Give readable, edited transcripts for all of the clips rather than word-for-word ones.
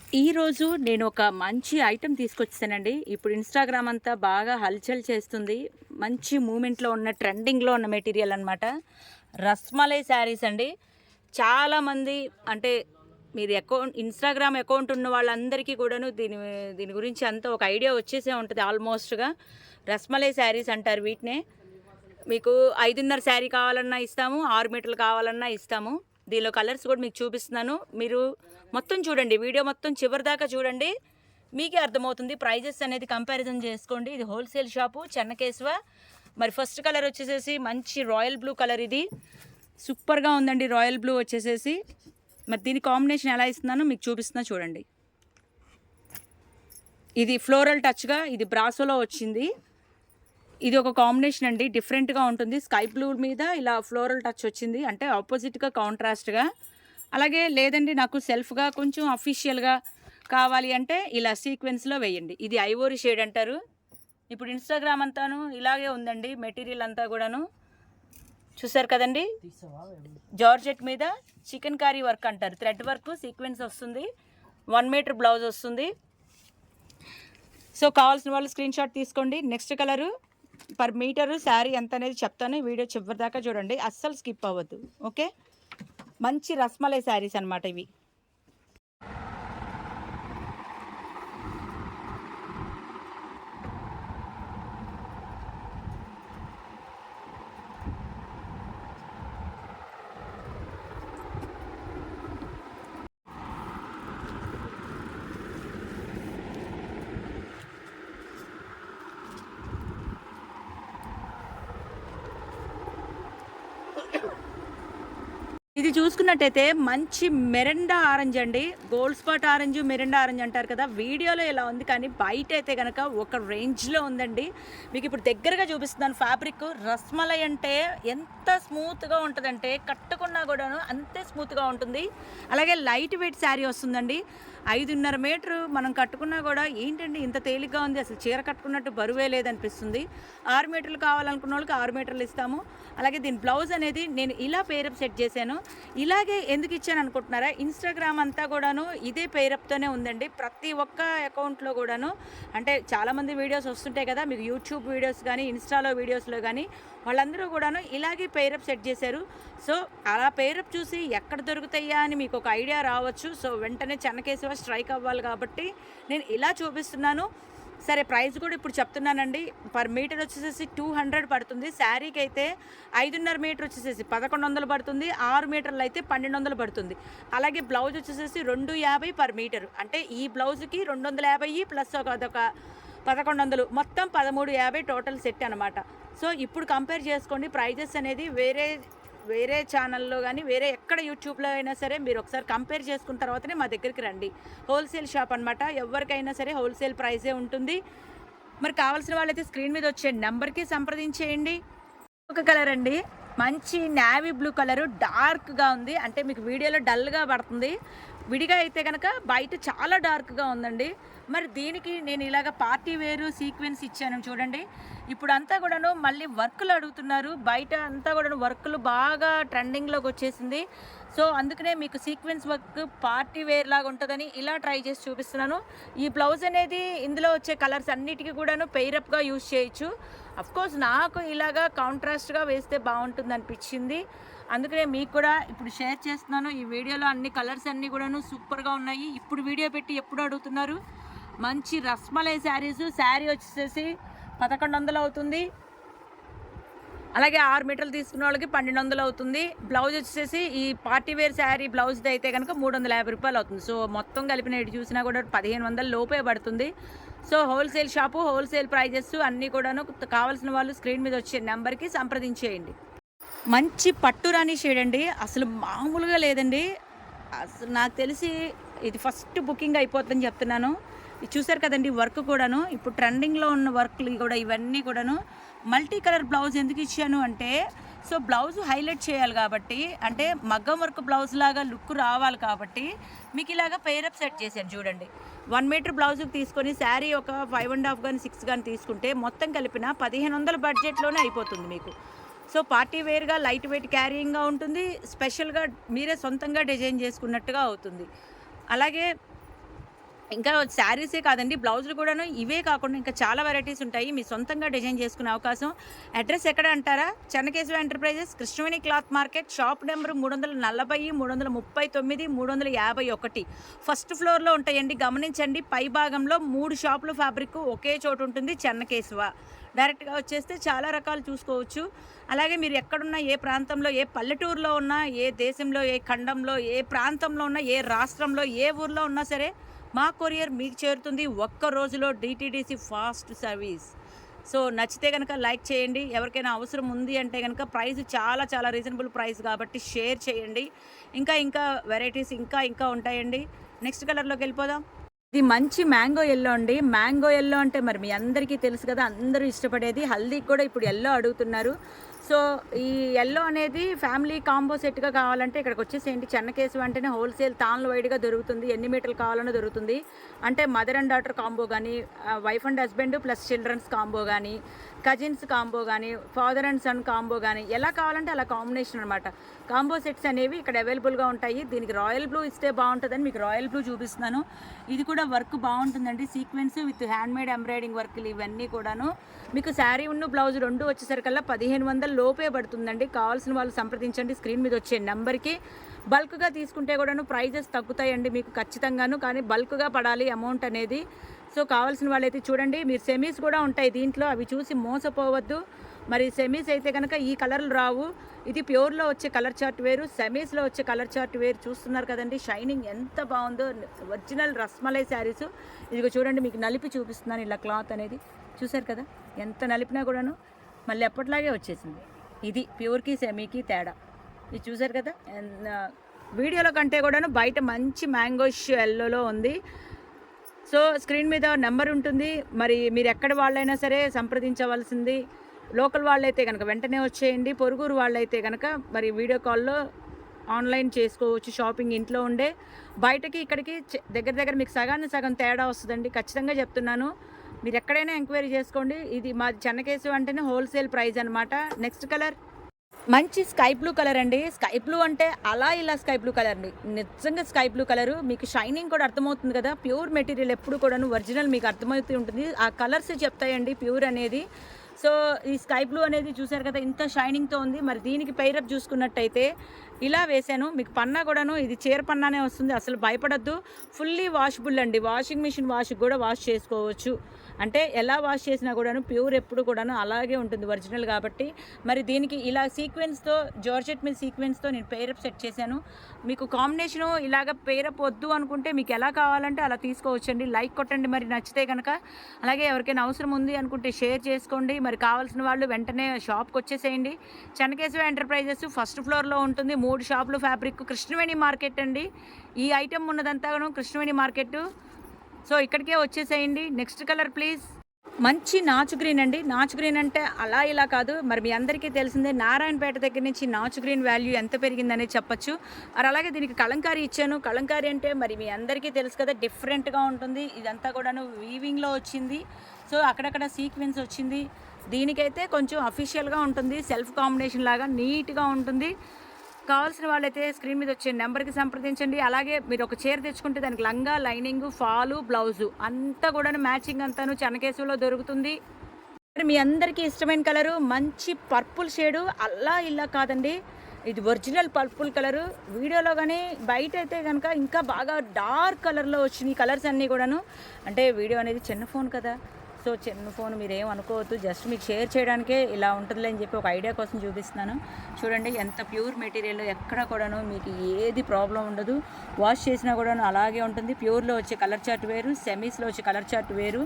ఈరోజు నేను ఒక మంచి ఐటెం తీసుకొచ్చేసానండి. ఇప్పుడు ఇన్‌స్టాగ్రామ్ అంతా బాగా హల్చల్ చేస్తుంది. మంచి మూవ్‌మెంట్‌లో ఉన్న ట్రెండింగ్‌లో ఉన్న మెటీరియల్ అనమాట. రస్మలై శారీస్ అండి. చాలామంది అంటే మీరు ఇన్‌స్టాగ్రామ్ అకౌంట్ ఉన్న వాళ్ళందరికీ కూడాను దీని గురించి అంతా ఒక ఐడియా వచ్చేసే ఉంటది ఆల్మోస్ట్‌గా. రస్మలై శారీస్ అంటారు వీటినే. మీకు 5:30 శారీ కావాలన్నా ఇస్తాము. 6 మీటర్లు కావాలన్నా ఇస్తాము. దీనిలో కలర్స్ కూడా మీకు చూపిస్తున్నాను. మీరు మొత్తం చూడండి. వీడియో మొత్తం చివరిదాకా చూడండి. మీకే అర్థమవుతుంది. ప్రైజెస్ అనేది కంపారిజన్ చేసుకోండి. ఇది హోల్సేల్ షాపు చెన్నకేశవ. మరి ఫస్ట్ కలర్ వచ్చేసేసి మంచి రాయల్ బ్లూ కలర్ ఇది. సూపర్‌గా ఉందండి రాయల్ బ్లూ వచ్చేసేసి. మరి దీని కాంబినేషన్ ఎలా ఇస్తున్నానో మీకు చూపిస్తున్నా చూడండి. ఇది ఫ్లోరల్ టచ్‌గా ఇది బ్రాసోలో వచ్చింది. ఇది ఒక కాంబినేషన్ అండి. డిఫరెంట్‌గా ఉంటుంది. స్కై బ్లూ మీద ఇలా ఫ్లోరల్ టచ్ వచ్చింది. అంటే ఆపోజిట్‌గా కాంట్రాస్ట్‌గా. అలాగే లేదండి నాకు సెల్ఫ్‌గా కొంచెం అఫీషియల్‌గా కావాలి అంటే ఇలా సీక్వెన్స్‌లో వేయండి. ఇది ఐవోరీ షేడ్ అంటారు. ఇప్పుడు ఇన్‌స్టాగ్రామ్ అంతాను ఇలాగే ఉందండి మెటీరియల్ అంతా కూడాను. చూసారు కదండి. జార్జెట్ మీద చికెన్ కారీ వర్క్ అంటారు. థ్రెడ్ వర్క్ సీక్వెన్స్ వస్తుంది. 1 మీటర్ బ్లౌజ్ వస్తుంది. సో కావాల్సిన వాళ్ళు స్క్రీన్ షాట్ తీసుకోండి. Next colour per metre sari ఎంత అనేది చెప్తాను. వీడియో చివరి దాకా చూడండి. అస్సలు స్కిప్ అవ్వద్దు. ఓకే. మంచి రస్మలై శారీస్ అనమాట ఇవి. ఇది చూసుకున్నట్టయితే మంచి మెరండా ఆరెంజ్ అండి. గోల్డ్ స్పాట్ ఆరెంజ్, మెరండా ఆరెంజ్ అంటారు కదా. వీడియోలో ఇలా ఉంది కానీ బయట అయితే కనుక ఒక రేంజ్లో ఉందండి. మీకు ఇప్పుడు దగ్గరగా చూపిస్తున్నాను. ఫ్యాబ్రిక్ రస్మలై అంటే ఎంత స్మూత్గా ఉంటుందంటే కట్టుకున్నా కూడాను అంతే స్మూత్గా ఉంటుంది. అలాగే లైట్ వెయిట్ శారీ వస్తుందండి. 5.5 మీటరు మనం కట్టుకున్నా కూడా ఏంటండి ఇంత తేలిగ్గా ఉంది, అసలు చీర కట్టుకున్నట్టు బరువే లేదనిపిస్తుంది. 6 మీటర్లు కావాలనుకున్న వాళ్ళకి 6 మీటర్లు ఇస్తాము. అలాగే దీని బ్లౌజ్ అనేది నేను ఇలా పేరప్ సెట్ చేశాను. ఇలాగే ఎందుకు ఇచ్చాను అనుకుంటున్నారా? ఇన్‌స్టాగ్రామ్ అంతా కూడాను ఇదే పేరప్‌తోనే ఉందండి. ప్రతి ఒక్క అకౌంట్‌లో కూడాను అంటే చాలామంది వీడియోస్ వస్తుంటాయి కదా. మీకు యూట్యూబ్ వీడియోస్ కానీ, ఇన్‌స్టాలో వీడియోస్‌లో కానీ వాళ్ళందరూ కూడాను ఇలాగే పేరప్ సెట్ చేశారు. సో అలా పేరప్ చూసి ఎక్కడ దొరుకుతాయా అని మీకు ఒక ఐడియా రావచ్చు. సో వెంటనే చెన్నకేశవ స్ట్రైక్ అవ్వాలి కాబట్టి నేను ఇలా చూపిస్తున్నాను. సరే ప్రైస్ కూడా ఇప్పుడు చెప్తున్నానండి. పర్ మీటర్ వచ్చేసేసి 200 పడుతుంది. శారీకి అయితే 5.5 మీటర్ వచ్చేసేసి 1100 పడుతుంది. 6 మీటర్లు అయితే 1200 పడుతుంది. అలాగే బ్లౌజ్ వచ్చేసేసి 250 పర్ మీటరు. అంటే ఈ బ్లౌజ్కి 250 ప్లస్ అదొక 1100 మొత్తం 1350 టోటల్ సెట్ అనమాట. సో ఇప్పుడు కంపేర్ చేసుకోండి. ప్రైజెస్ అనేది వేరే ఛానల్లో కానీ వేరే ఎక్కడ యూట్యూబ్లో అయినా సరే మీరు ఒకసారి కంపేర్ చేసుకున్న తర్వాతనే మా దగ్గరికి రండి. హోల్సేల్ షాప్ అనమాట. ఎవరికైనా సరే హోల్సేల్ ప్రైజే ఉంటుంది. మరి కావాల్సిన వాళ్ళైతే స్క్రీన్ మీద వచ్చే నెంబర్కి సంప్రదించేయండి. ఒక కలర్ అండి. మంచి నేవీ బ్లూ కలరు డార్క్గా ఉంది. అంటే మీకు వీడియోలో డల్గా పడుతుంది. విడిగా అయితే కనుక బయట చాలా డార్క్గా ఉందండి. మరి దీనికి నేను ఇలాగ పార్టీ వేరు సీక్వెన్స్ ఇచ్చాను చూడండి. ఇప్పుడు అంతా కూడాను మళ్ళీ వర్కులు అడుగుతున్నారు. బయట అంతా కూడాను వర్కులు బాగా ట్రెండింగ్లోకి వచ్చేసింది. సో అందుకనే మీకు సీక్వెన్స్ వర్క్ పార్టీ వేర్ లాగా ఉంటుందని ఇలా ట్రై చేసి చూపిస్తున్నాను. ఈ బ్లౌజ్ అనేది ఇందులో వచ్చే కలర్స్ అన్నిటికీ కూడాను పెయిరప్గా యూజ్ చేయొచ్చు. అఫ్కోర్స్ నాకు ఇలాగా కాంట్రాస్ట్గా వేస్తే బాగుంటుంది అనిపించింది. అందుకనే మీకు కూడా ఇప్పుడు షేర్ చేస్తున్నాను. ఈ వీడియోలో అన్ని కలర్స్ అన్నీ కూడాను సూపర్గా ఉన్నాయి. ఇప్పుడు వీడియో పెట్టి ఎప్పుడు అడుగుతున్నారు. మంచి రస్మలై శారీస్. శారీ వచ్చేసేసి 1100 అవుతుంది. అలాగే 6 మీటర్లు తీసుకున్న వాళ్ళకి 1200 అవుతుంది. బ్లౌజ్ వచ్చేసి ఈ పార్టీ వేర్ శారీ బ్లౌజ్ది అయితే కనుక 350 రూపాయలు అవుతుంది. సో మొత్తం కలిపిన ఇటు చూసినా కూడా 1500 లోపే పడుతుంది. So wholesale shop, wholesale prices అన్నీ కూడాను. కావాల్సిన వాళ్ళు స్క్రీన్ మీద వచ్చే నెంబర్కి సంప్రదించేయండి. మంచి పట్టు రాణి షేడ్ అండి. అసలు మామూలుగా లేదండి. అసలు నాకు తెలిసి ఇది ఫస్ట్ బుకింగ్ అయిపోతుందని చెప్తున్నాను. ఇది చూసారు కదండి వర్క్ కూడాను. ఇప్పుడు ట్రెండింగ్లో ఉన్న వర్క్లు కూడా ఇవన్నీ కూడాను. మల్టీ కలర్ బ్లౌజ్ ఎందుకు ఇచ్చాను అంటే సో బ్లౌజ్ హైలైట్ చేయాలి కాబట్టి, అంటే మగ్గం వర్క్ బ్లౌజ్ లాగా లుక్ రావాలి కాబట్టి మీకు ఇలాగ పేరప్ సెట్ చేశాను చూడండి. 1 మీటర్ బ్లౌజ్కి తీసుకొని శారీ ఒక 5.5 కానీ 6 కానీ తీసుకుంటే మొత్తం కలిపిన 1500 బడ్జెట్లోనే అయిపోతుంది మీకు. సో పార్టీ వేర్గా లైట్ వెయిట్ క్యారీయింగ్గా ఉంటుంది. స్పెషల్గా మీరే సొంతంగా డిజైన్ చేసుకున్నట్టుగా అవుతుంది. అలాగే ఇంకా శారీసే కాదండి, బ్లౌజులు కూడాను ఇవే కాకుండా ఇంకా చాలా వెరైటీస్ ఉంటాయి. మీ సొంతంగా డిజైన్ చేసుకునే అవకాశం. అడ్రస్ ఎక్కడ అంటారా? Chennakesava enterprises, Krishnaveni cloth market, shop number 340, 339, 351 first ఫ్లోర్లో ఉంటాయండి. గమనించండి, పై భాగంలో 3 షాపులు ఫ్యాబ్రిక్ ఒకే చోటు ఉంటుంది. చెన్నకేశవ డైరెక్ట్గా వచ్చేస్తే చాలా రకాలు చూసుకోవచ్చు. అలాగే మీరు ఎక్కడున్నా, ఏ ప్రాంతంలో, ఏ పల్లెటూరులో ఉన్నా, ఏ దేశంలో, ఏ ఖండంలో, ఏ ప్రాంతంలో ఉన్నా, ఏ రాష్ట్రంలో, ఏ ఊర్లో ఉన్నా సరే మా కొరియర్ మీకు చేరుతుంది ఒక్క రోజులో. DTDC fast service. సో నచ్చితే కనుక లైక్ చేయండి. ఎవరికైనా అవసరం ఉంది అంటే కనుక ప్రైస్ చాలా చాలా రీజనబుల్ ప్రైస్ కాబట్టి షేర్ చేయండి. ఇంకా ఇంకా వెరైటీస్ ఇంకా ఉంటాయండి. నెక్స్ట్ కలర్లోకి వెళ్ళిపోదాం. ఇది మంచి మ్యాంగో ఎల్లో అండి. మ్యాంగో ఎల్లో అంటే మరి మీ అందరికీ తెలుసు కదా, అందరూ ఇష్టపడేది. హల్దీకి కూడా ఇప్పుడు ఎల్లో అడుగుతున్నారు. సో ఈ ఎల్లో అనేది ఫ్యామిలీ కాంబో సెట్గా కావాలంటే ఇక్కడికి వచ్చేసేయండి. చెన్నకేశవ అంటేనే హోల్సేల్ తాన్లు వైడ్గా దొరుకుతుంది. ఎన్ని మీటర్లు కావాలన్నా దొరుకుతుంది. అంటే మదర్ అండ్ డాటర్ కాంబో కానీ, wife and husband plus childrens combo కానీ, కజిన్స్ కాంబో కానీ, ఫాదర్ అండ్ సన్ కాంబో కానీ, ఎలా కావాలంటే అలా కాంబినేషన్ అనమాట. కాంబో సెట్స్ అనేవి ఇక్కడ అవైలబుల్గా ఉంటాయి. దీనికి రాయల్ బ్లూ ఇస్తే బాగుంటుందని మీకు రాయల్ బ్లూ చూపిస్తున్నాను. ఇది కూడా వర్క్ బాగుంటుందండి. సీక్వెన్స్ విత్ హ్యాండ్మేడ్ ఎంబ్రాయిడింగ్ వర్క్లు ఇవన్నీ కూడాను. మీకు శారీ ఉన్న బ్లౌజ్ రెండు వచ్చేసరికల్లా 1500 లోపే పడుతుందండి. కావాల్సిన వాళ్ళు సంప్రదించండి. స్క్రీన్ మీద వచ్చే నెంబర్కి. బల్క్గా తీసుకుంటే కూడాను ప్రైజెస్ తగ్గుతాయండి మీకు ఖచ్చితంగాను, కానీ బల్క్గా పడాలి అమౌంట్ అనేది. సో కావాల్సిన వాళ్ళైతే చూడండి. మీరు సెమీస్ కూడా ఉంటాయి దీంట్లో, అవి చూసి మోసపోవద్దు. మరి సెమీస్ అయితే కనుక ఈ కలర్లు రావు. ఇది ప్యూర్లో వచ్చే కలర్ చార్ట్ వేరు, సెమీస్లో వచ్చే కలర్ చార్ట్ వేరు. చూస్తున్నారు కదండి, షైనింగ్ ఎంత బాగుందో. ఒరిజినల్ రస్మలై శారీస్. ఇదిగో చూడండి, మీకు నలిపి చూపిస్తున్నాను. ఇలా క్లాత్ అనేది చూసారు కదా, ఎంత నలిపినా కూడాను మళ్ళీ ఎప్పటిలాగే వచ్చేసింది. ఇది ప్యూర్కి సెమీకి తేడా. ఇది చూసారు కదా, వీడియోలో కంటే కూడాను బయట మంచి మ్యాంగోష్ ఎల్లోలో ఉంది. సో స్క్రీన్ మీద నెంబర్ ఉంటుంది. మరి మీరు ఎక్కడ వాళ్ళైనా సరే సంప్రదించవలసింది. లోకల్ వాళ్ళైతే కనుక వెంటనే వచ్చేయండి. పొరుగురు వాళ్ళైతే కనుక మరి వీడియో కాల్లో ఆన్లైన్ చేసుకోవచ్చు. షాపింగ్ ఇంట్లో ఉండే. బయటకి ఇక్కడికి దగ్గర మీకు సగానికి సగం తేడా వస్తుందండి, ఖచ్చితంగా చెప్తున్నాను. మీరు ఎక్కడైనా ఎంక్వైరీ చేసుకోండి. ఇది మా చెన్నకేశవ అంటేనే హోల్సేల్ ప్రైస్ అనమాట. నెక్స్ట్ కలర్ మంచి స్కై బ్లూ కలర్ అండి. స్కై బ్లూ అంటే అలా ఇలా స్కై బ్లూ కలర్ అండి, నిజంగా స్కై బ్లూ కలరు. మీకు షైనింగ్ కూడా అర్థమవుతుంది కదా. ప్యూర్ మెటీరియల్ ఎప్పుడు కూడాను ఒరిజినల్ మీకు అర్థమవుతూ ఉంటుంది. ఆ కలర్స్ చెప్తాయండి ప్యూర్ అనేది. సో ఈ స్కై బ్లూ అనేది చూసారు కదా, ఇంత షైనింగ్తో ఉంది. మరి దీనికి పైరప్ చూసుకున్నట్టయితే ఇలా వేసాను. మీకు పన్నా కూడాను ఇది చీర పన్నానే వస్తుంది, అసలు భయపడద్దు. ఫుల్లీ వాషబుల్ అండి. వాషింగ్ మిషన్ వాష్కి కూడా వాష్ చేసుకోవచ్చు. అంటే ఎలా వాష్ చేసినా కూడాను ప్యూర్ ఎప్పుడు కూడాను అలాగే ఉంటుంది ఒరిజినల్ కాబట్టి. మరి దీనికి ఇలా సీక్వెన్స్తో, జార్జెట్ మీద సీక్వెన్స్తో నేను పేరప్ సెట్ చేశాను. మీకు కాంబినేషను ఇలాగ పేరప్ వద్దు అనుకుంటే మీకు ఎలా కావాలంటే అలా తీసుకోవచ్చండి. లైక్ కొట్టండి మరి నచ్చితే కనుక. అలాగే ఎవరికైనా అవసరం ఉంది అనుకుంటే షేర్ చేసుకోండి. మరి కావాల్సిన వాళ్ళు వెంటనే షాప్కి వచ్చేసేయండి. చెన్నకేశవ ఎంటర్ప్రైజెస్ ఫస్ట్ ఫ్లోర్లో ఉంటుంది. 3 షాపులు ఫ్యాబ్రిక్. కృష్ణవేణి మార్కెట్ అండి. ఈ ఐటెం ఉన్నదంతా కృష్ణవేణి మార్కెట్. సో ఇక్కడికే వచ్చేసేయండి. Next colour please. మంచి నాచు గ్రీన్ అండి. నాచు గ్రీన్ అంటే అలా ఇలా కాదు, మరి మీ అందరికీ తెలిసిందే నారాయణపేట దగ్గర నుంచి నాచు గ్రీన్ వాల్యూ ఎంత పెరిగిందనేది చెప్పచ్చు. మరి అలాగే దీనికి కలంకారీ ఇచ్చాను. కలంకారీ అంటే మరి మీ అందరికీ తెలుసు కదా, డిఫరెంట్గా ఉంటుంది. ఇదంతా కూడాను వీవింగ్లో వచ్చింది. సో అక్కడక్కడ సీక్వెన్స్ వచ్చింది. దీనికైతే కొంచెం అఫీషియల్గా ఉంటుంది, సెల్ఫ్ కాంబినేషన్ లాగా నీట్గా ఉంటుంది. కావాల్సిన వాళ్ళైతే స్క్రీన్ మీద వచ్చే నెంబర్కి సంప్రదించండి. అలాగే మీరు ఒక చీర తెచ్చుకుంటే దానికి లంగా, లైనింగ్, ఫాలు, బ్లౌజు అంతా కూడా మ్యాచింగ్ అంతాను చెన్నకేశవలో దొరుకుతుంది. మీ అందరికీ ఇష్టమైన కలరు మంచి పర్పుల్ షేడు. అలా ఇలా కాదండి, ఇది ఒరిజినల్ పర్పుల్ కలరు. వీడియోలో కానీ బయట అయితే కనుక ఇంకా బాగా డార్క్ కలర్లో వచ్చినాయి కలర్స్ అన్నీ కూడాను. అంటే వీడియో అనేది చిన్న ఫోన్ కదా, సో చిన్న ఫోన్ మీరు ఏం అనుకోవద్దు. జస్ట్ మీకు షేర్ చేయడానికే ఇలా ఉంటుందిలే అని చెప్పి ఒక ఐడియా కోసం చూపిస్తున్నాను. చూడండి ఎంత ప్యూర్ మెటీరియల్, ఎక్కడ కూడాను మీకు ఏది ప్రాబ్లం ఉండదు. వాష్ చేసినా కూడాను అలాగే ఉంటుంది. ప్యూర్లో వచ్చే కలర్ చార్ట్ వేరు, సెమీస్లో వచ్చే కలర్ చార్ట్ వేరు.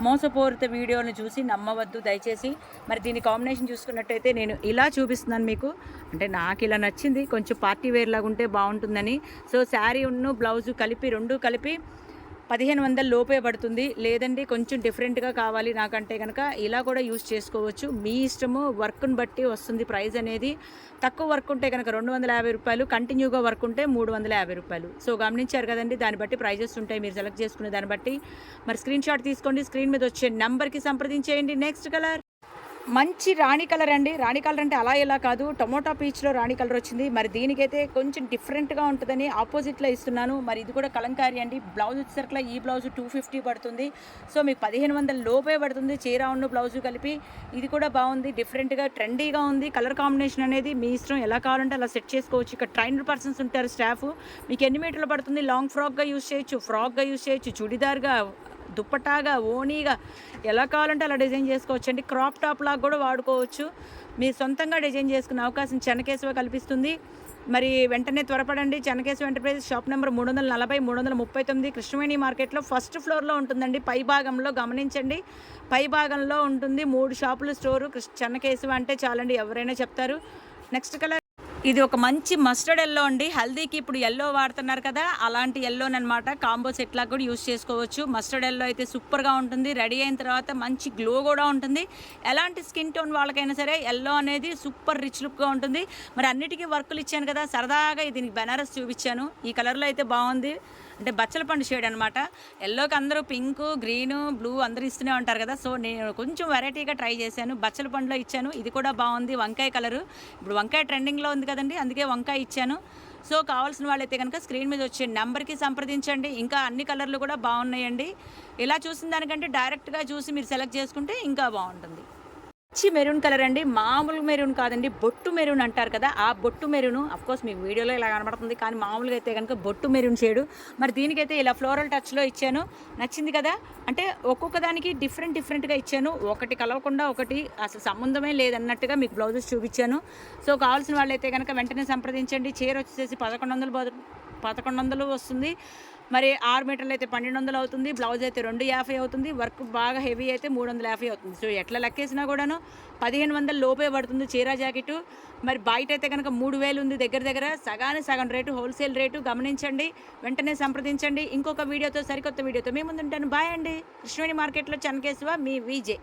మోసపూరిత వీడియోని చూసి నమ్మవద్దు దయచేసి. మరి దీని కాంబినేషన్ చూసుకున్నట్టయితే నేను ఇలా చూపిస్తున్నాను మీకు. అంటే నాకు ఇలా నచ్చింది, కొంచెం పార్టీ వేర్ లాగా ఉంటే బాగుంటుందని. సో శారీ ఉన్ను బ్లౌజు కలిపి రెండు కలిపి 1500 లోపే పడుతుంది. లేదండి కొంచెం డిఫరెంట్గా కావాలి నాకంటే కనుక ఇలా కూడా యూస్ చేసుకోవచ్చు. మీ ఇష్టము, వర్క్ను బట్టి వస్తుంది ప్రైస్ అనేది. తక్కువ వర్క్ ఉంటే కనుక 250 రూపాయలు, కంటిన్యూగా వర్క్ ఉంటే 350 రూపాయలు. సో గమనించారు కదండి, దాన్ని బట్టి ప్రైజెస్ ఉంటాయి మీరు సెలెక్ట్ చేసుకునే దాన్ని బట్టి. మరి స్క్రీన్ షాట్ తీసుకోండి, స్క్రీన్ మీద వచ్చే నెంబర్కి సంప్రదించేయండి. నెక్స్ట్ కలర్ మంచి రాణి కలర్ అండి. రాణి కలర్ అంటే అలా ఇలా కాదు. టొమాటో పీచ్‌లో రాణి కలర్ వచ్చింది. మరి దీనికైతే కొంచెం డిఫరెంట్‌గా ఉంటదని ఆపోజిట్‌లో ఇస్తున్నాను. మరి ఇది కూడా కలంకారీ అండి. బ్లౌజ్ వచ్చేసరికలా ఈ బ్లౌజ్ 250 పడుతుంది. సో మీకు 1500 లోపే పడుతుంది. చీర ఉన్ను బ్లౌజు కలిపి. ఇది కూడా బాగుంది. డిఫరెంట్‌గా ట్రెండీగా ఉంది. కలర్ కాంబినేషన్ అనేది మీ ఇష్టం. ఎలా కావాలంటే అలా సెట్ చేసుకోవచ్చు. ఇక్కడ ట్రైనర్ పర్సన్స్ ఉంటారు స్టాఫ్. మీకు ఎన్ని మీటర్లు పడుతుంది? లాంగ్ ఫ్రాక్‌గా యూజ్ చేయొచ్చు. ఫ్రాక్‌గా యూజ్ చేయొచ్చు. చుడిదార్‌గా, దుప్పటాగా, ఓణీగా ఎలా కావాలంటే అలా డిజైన్ చేసుకోవచ్చు అండి. క్రాప్ టాప్ లాగా కూడా వాడుకోవచ్చు. మీరు సొంతంగా డిజైన్ చేసుకునే అవకాశం చెన్నకేశవ కల్పిస్తుంది. మరి వెంటనే త్వరపడండి. Chennakesava enterprises shop number 340, 339 Krishnaveni మార్కెట్లో ఫస్ట్ ఫ్లోర్లో ఉంటుందండి. పై భాగంలో గమనించండి. పై భాగంలో ఉంటుంది. 3 షాపులు స్టోరు. చెన్నకేశవ అంటే చాలండి, ఎవరైనా చెప్తారు. నెక్స్ట్ కలర్ ఇది ఒక మంచి మస్టర్డ్ ఎల్లో అండి. హల్దీకి ఇప్పుడు ఎల్లో వాడుతున్నారు కదా, అలాంటి ఎల్లోనమాట. కాంబో సెట్ లాగా కూడా యూస్ చేసుకోవచ్చు. మస్టర్డ్ ఎల్లో అయితే సూపర్గా ఉంటుంది. రెడీ అయిన తర్వాత మంచి గ్లో కూడా ఉంటుంది. ఎలాంటి స్కిన్ టోన్ వాళ్ళకైనా సరే ఎల్లో అనేది సూపర్ రిచ్ లుక్గా ఉంటుంది. మరి అన్నిటికీ వర్కులు ఇచ్చాను కదా, సరదాగా దీనికి బెనారస్ చూపించాను. ఈ కలర్లో అయితే బాగుంది. అంటే బచ్చల పండు షేడ్ అనమాట. ఎల్లోకి అందరూ పింక్, గ్రీను, బ్లూ అందరూ ఇస్తూనే ఉంటారు కదా. సో నేను కొంచెం వెరైటీగా ట్రై చేశాను. బచ్చల పండులో ఇచ్చాను. ఇది కూడా బాగుంది. వంకాయ కలరు. ఇప్పుడు వంకాయ ట్రెండింగ్లో ఉంది కదండి, అందుకే వంకాయ ఇచ్చాను. సో కావాల్సిన వాళ్ళైతే కనుక స్క్రీన్ మీద వచ్చే నెంబర్కి సంప్రదించండి. ఇంకా అన్ని కలర్లు కూడా బాగున్నాయండి. ఇలా చూసిన దానికంటే డైరెక్ట్గా చూసి మీరు సెలెక్ట్ చేసుకుంటే ఇంకా బాగుంటుంది. మంచి మెరూన్ కలర్ అండి. మామూలు మెరూన్ కాదండి, బొట్టు మెరూన్ అంటారు కదా, ఆ బొట్టు మెరూన్. అఫ్కోర్స్ మీకు వీడియోలో ఇలా కనబడుతుంది, కానీ మామూలుగా అయితే కనుక బొట్టు మెరూన్ షేడు. మరి దీనికైతే ఇలా ఫ్లోరల్ టచ్లో ఇచ్చాను. నచ్చింది కదా. అంటే ఒక్కొక్క దానికి డిఫరెంట్గా ఇచ్చాను. ఒకటి కలవకుండా ఒకటి అసలు సంబంధమే లేదన్నట్టుగా మీకు బ్లౌజెస్ చూపించాను. సో కావాల్సిన వాళ్ళైతే కనుక వెంటనే సంప్రదించండి. చీర వచ్చేసి 1100 వస్తుంది. మరి 6 మీటర్లు అయితే 1200 అవుతుంది. బ్లౌజ్ అయితే 250 అవుతుంది. వర్క్ బాగా హెవీ అయితే 350 అవుతుంది. సో ఎట్లా లెక్కేసినా కూడాను 1500 లోపే పడుతుంది చీర జాకెట్. మరి బయట అయితే కనుక 3000 ఉంది. దగ్గర సగానికి సగం రేటు, హోల్సేల్ రేటు. గమనించండి, వెంటనే సంప్రదించండి. ఇంకొక వీడియోతో, సరికొత్త వీడియోతో మీ ముందుంటాను. బాయ్ అండి. కృష్ణవేణి మార్కెట్లో చెన్నకేశవ మీ విజే.